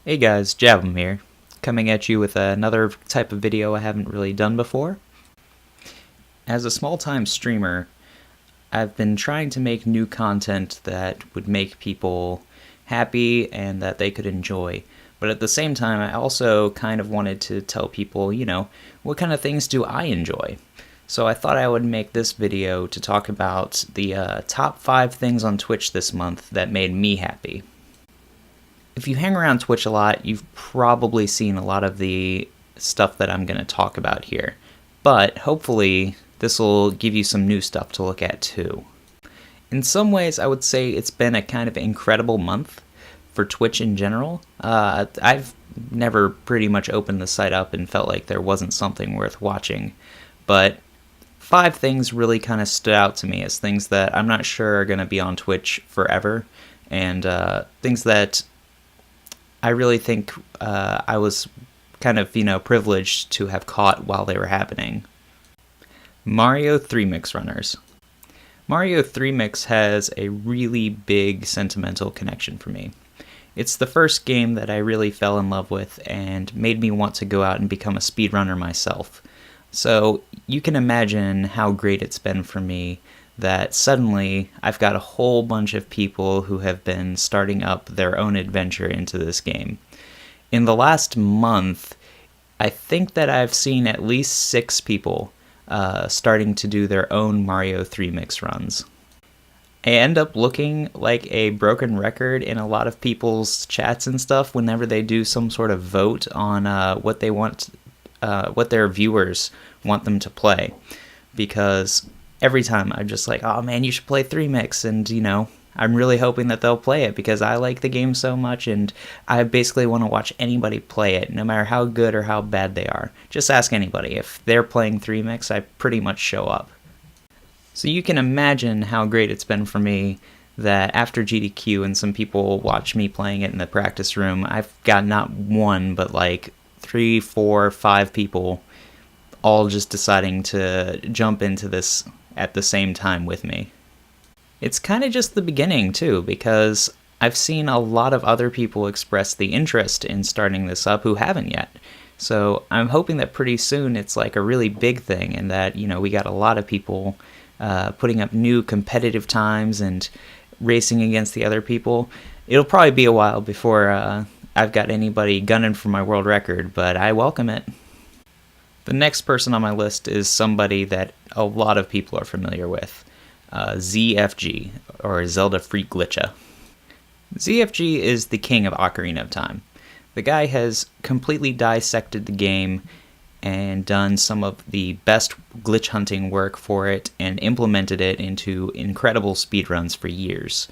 Hey guys, Jabem here, coming at you with another type of video I haven't really done before. As a small-time streamer, I've been trying to make new content that would make people happy and that they could enjoy. But at the same time, I also kind of wanted to tell people, what kind of things do I enjoy? So I thought I would make this video to talk about the top 5 things on Twitch this month that made me happy. If you hang around Twitch a lot, you've probably seen a lot of the stuff that I'm going to talk about here. But hopefully, this will give you some new stuff to look at too. In some ways, I would say it's been a kind of incredible month for Twitch in general. I've never pretty much opened the site up and felt like there wasn't something worth watching. But 5 things really kind of stood out to me as things that I'm not sure are going to be on Twitch forever. And things that I really think I was kind of, privileged to have caught while they were happening. Mario 3 Mix runners. Mario 3 Mix has a really big sentimental connection for me. It's the first game that I really fell in love with and made me want to go out and become a speedrunner myself. So you can imagine how great it's been for me that suddenly I've got a whole bunch of people who have been starting up their own adventure into this game. In the last month, I think that I've seen at least 6 people starting to do their own Mario 3 Mix runs. I end up looking like a broken record in a lot of people's chats and stuff whenever they do some sort of vote on what they want, what their viewers want them to play, because every time I'm just like, oh man, you should play 3 Mix, and I'm really hoping that they'll play it because I like the game so much and I basically want to watch anybody play it, no matter how good or how bad they are. Just ask anybody. If they're playing 3 Mix, I pretty much show up. So you can imagine how great it's been for me that after GDQ and some people watch me playing it in the practice room, I've got not one, but like 3, 4, 5 people all just deciding to jump into this at the same time with me. It's kind of just the beginning too, because I've seen a lot of other people express the interest in starting this up who haven't yet. So I'm hoping that pretty soon it's like a really big thing and that, we got a lot of people putting up new competitive times and racing against the other people. It'll probably be a while before I've got anybody gunning for my world record, but I welcome it. The next person on my list is somebody that a lot of people are familiar with, ZFG, or Zelda Freak Glitcha. ZFG is the king of Ocarina of Time. The guy has completely dissected the game and done some of the best glitch hunting work for it and implemented it into incredible speedruns for years.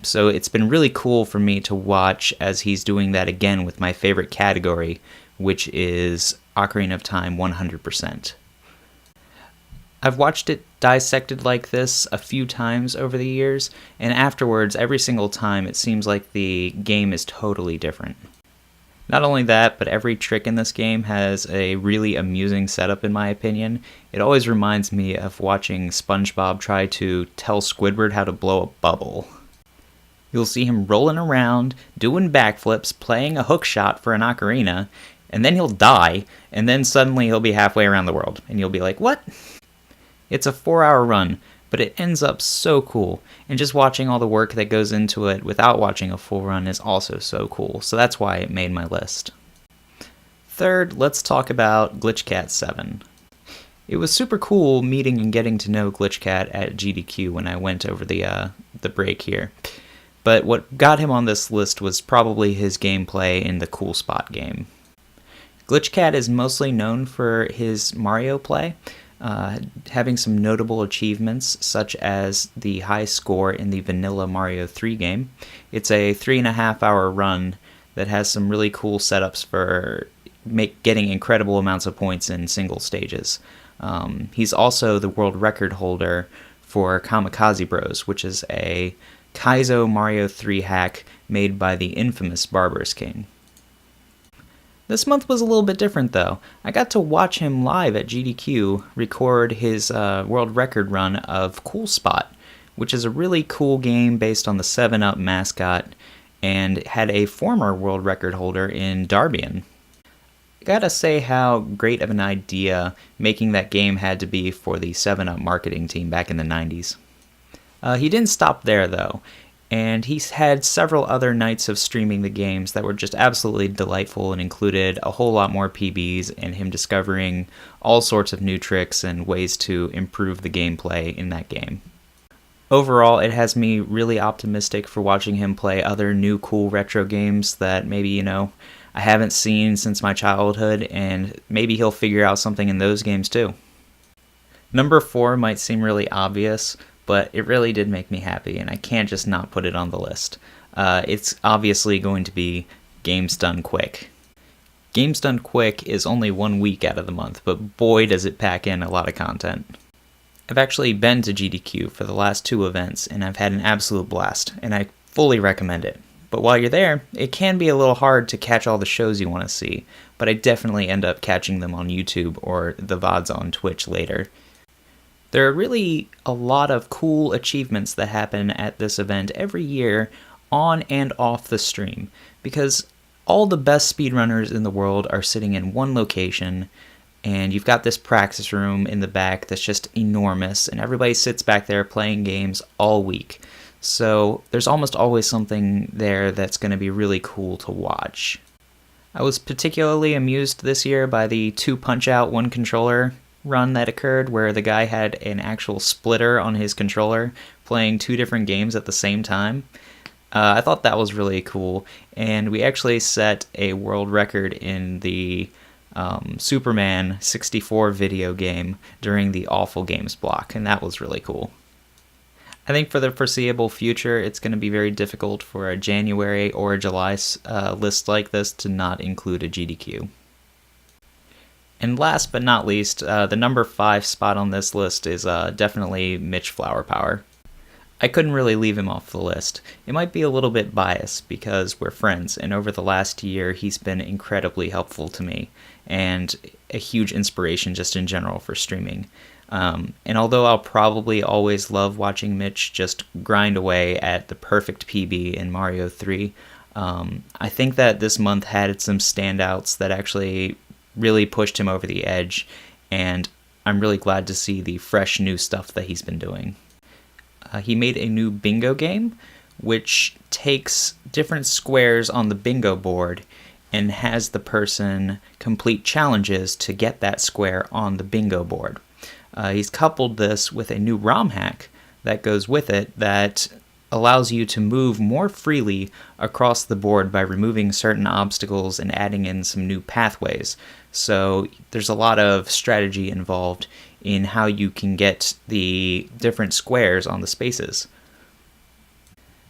So it's been really cool for me to watch as he's doing that again with my favorite category, which is Ocarina of Time 100%. I've watched it dissected like this a few times over the years, and afterwards, every single time, it seems like the game is totally different. Not only that, but every trick in this game has a really amusing setup in my opinion. It always reminds me of watching SpongeBob try to tell Squidward how to blow a bubble. You'll see him rolling around, doing backflips, playing a hook shot for an ocarina, and then he'll die, and then suddenly he'll be halfway around the world, and you'll be like, what? It's a 4-hour run, but it ends up so cool, and just watching all the work that goes into it without watching a full run is also so cool, so that's why it made my list. Third, let's talk about GlitchCat 7. It was super cool meeting and getting to know GlitchCat at GDQ when I went over the break here. But what got him on this list was probably his gameplay in the Cool Spot game. GlitchCat is mostly known for his Mario play, having some notable achievements such as the high score in the vanilla Mario 3 game. It's a 3.5-hour run that has some really cool setups for getting incredible amounts of points in single stages. He's also the world record holder for Kamikaze Bros, which is a Kaizo Mario 3 hack made by the infamous Barbarous King. This month was a little bit different though. I got to watch him live at GDQ record his world record run of Cool Spot, which is a really cool game based on the 7-Up mascot, and had a former world record holder in Darbian. I gotta say how great of an idea making that game had to be for the 7-Up marketing team back in the 90s. He didn't stop there, though, and he's had several other nights of streaming the games that were just absolutely delightful and included a whole lot more PBs and him discovering all sorts of new tricks and ways to improve the gameplay in that game. Overall, it has me really optimistic for watching him play other new cool retro games that maybe, I haven't seen since my childhood, and maybe he'll figure out something in those games too. Number 4 might seem really obvious, but it really did make me happy, and I can't just not put it on the list. It's obviously going to be Games Done Quick. Games Done Quick is only 1 week out of the month, but boy does it pack in a lot of content. I've actually been to GDQ for the last 2 events, and I've had an absolute blast, and I fully recommend it. But while you're there, it can be a little hard to catch all the shows you want to see, but I definitely end up catching them on YouTube or the VODs on Twitch later. There are really a lot of cool achievements that happen at this event every year on and off the stream, because all the best speedrunners in the world are sitting in one location, and you've got this practice room in the back that's just enormous, and everybody sits back there playing games all week. So there's almost always something there that's going to be really cool to watch. I was particularly amused this year by the 2 Punch-Out 1 controller run that occurred, where the guy had an actual splitter on his controller playing 2 different games at the same time. I thought that was really cool, and we actually set a world record in the Superman 64 video game during the Awful Games block, and that was really cool. I think for the foreseeable future, it's going to be very difficult for a January or a July list like this to not include a GDQ. And last but not least, the number 5 spot on this list is definitely Mitch Flowerpower. I couldn't really leave him off the list. It might be a little bit biased because we're friends, and over the last year he's been incredibly helpful to me, and a huge inspiration just in general for streaming. And although I'll probably always love watching Mitch just grind away at the perfect PB in Mario 3, I think that this month had some standouts that actually really pushed him over the edge, and I'm really glad to see the fresh new stuff that he's been doing. He made a new bingo game, which takes different squares on the bingo board and has the person complete challenges to get that square on the bingo board. He's coupled this with a new ROM hack that goes with it that allows you to move more freely across the board by removing certain obstacles and adding in some new pathways. So there's a lot of strategy involved in how you can get the different squares on the spaces.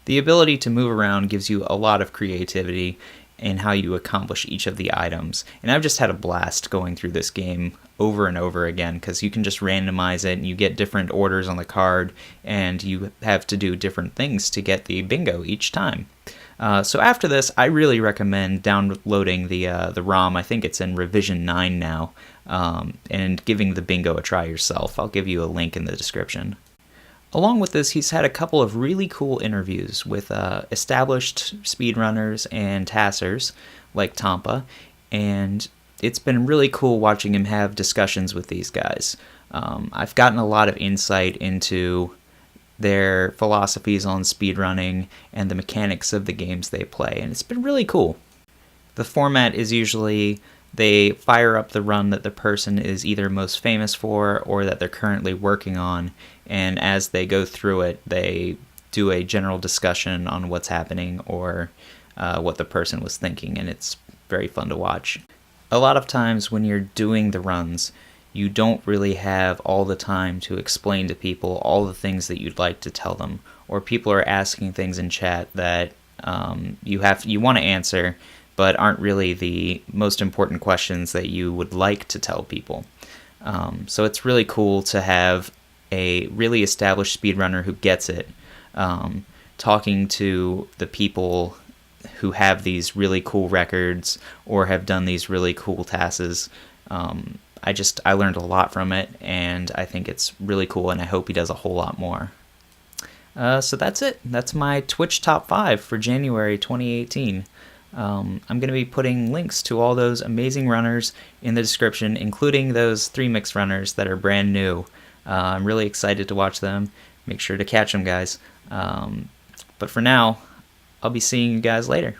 The ability to move around gives you a lot of creativity in how you accomplish each of the items, and I've just had a blast going through this game over and over again, because you can just randomize it and you get different orders on the card, and you have to do different things to get the bingo each time. So after this, I really recommend downloading the ROM. I think it's in revision 9 now, and giving the bingo a try yourself. I'll give you a link in the description. Along with this, he's had a couple of really cool interviews with established speedrunners and tassers like Tampa, and it's been really cool watching him have discussions with these guys. I've gotten a lot of insight into their philosophies on speedrunning and the mechanics of the games they play, and it's been really cool. The format is usually they fire up the run that the person is either most famous for or that they're currently working on, and as they go through it, they do a general discussion on what's happening or what the person was thinking, and it's very fun to watch. A lot of times when you're doing the runs, you don't really have all the time to explain to people all the things that you'd like to tell them, or people are asking things in chat that you want to answer, but aren't really the most important questions that you would like to tell people. So it's really cool to have a really established speedrunner who gets it, talking to the people who have these really cool records or have done these really cool tasks. I learned a lot from it, and I think it's really cool, and I hope he does a whole lot more. So that's it. That's my Twitch top 5 for January 2018. I'm going to be putting links to all those amazing runners in the description, including those 3 mixed runners that are brand new. I'm really excited to watch them. Make sure to catch them, guys. But for now, I'll be seeing you guys later.